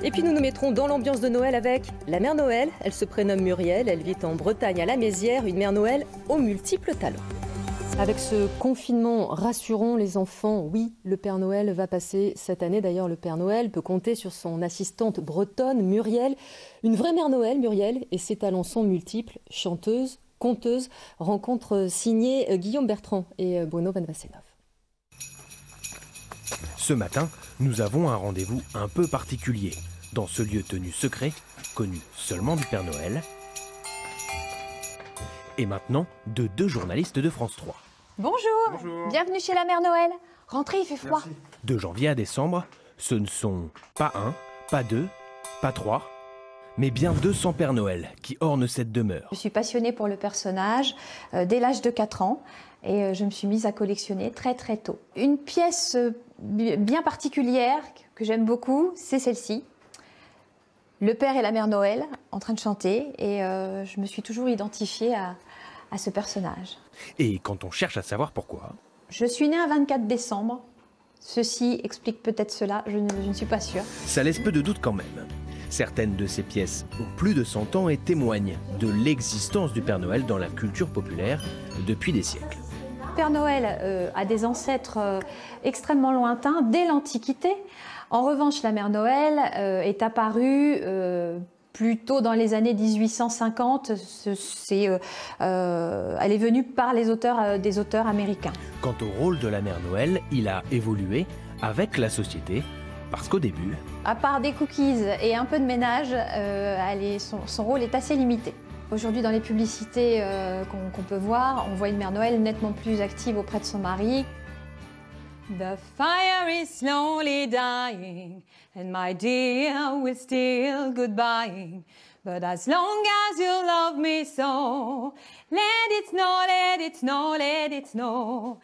Et puis nous nous mettrons dans l'ambiance de Noël avec la mère Noël. Elle se prénomme Muriel, elle vit en Bretagne à la Mézières, une mère Noël aux multiples talents. Avec ce confinement, rassurons les enfants, oui, le Père Noël va passer cette année. D'ailleurs, le Père Noël peut compter sur son assistante bretonne, Muriel. Une vraie mère Noël, Muriel, et ses talents sont multiples, chanteuse, conteuse. Rencontre signée Guillaume Bertrand et Bruno Van Wassenhoff. Ce matin, nous avons un rendez-vous un peu particulier, dans ce lieu tenu secret, connu seulement du Père Noël, et maintenant de 2 journalistes de France 3. Bonjour, bienvenue chez la mère Noël. Rentrez, il fait froid. Merci. De janvier à décembre, ce ne sont pas 1, pas 2, pas 3, mais bien 200 Pères Noël qui ornent cette demeure. Je suis passionnée pour le personnage dès l'âge de 4 ans et je me suis mise à collectionner très très tôt. Une pièce bien particulière que j'aime beaucoup, c'est celle-ci. Le Père et la mère Noël en train de chanter et je me suis toujours identifiée à ce personnage. Et quand on cherche à savoir pourquoi, Je suis née un 24 décembre. Ceci explique peut-être cela, je ne suis pas sûre. ça laisse peu de doute quand même. Certaines de ces pièces ont plus de 100 ans et témoignent de l'existence du Père Noël dans la culture populaire depuis des siècles. Père Noël a des ancêtres extrêmement lointains dès l'Antiquité. En revanche, la mère Noël est apparue plutôt dans les années 1850. Elle est venue par des auteurs américains. Quant au rôle de la mère Noël, il a évolué avec la société, parce qu'au début, À part des cookies et un peu de ménage, son rôle est assez limité. Aujourd'hui, dans les publicités qu'on peut voir, on voit une mère Noël nettement plus active auprès de son mari. The fire is slowly dying, and my dear, we're still goodbying. But as long as you love me so, let it snow, let it snow, let it snow.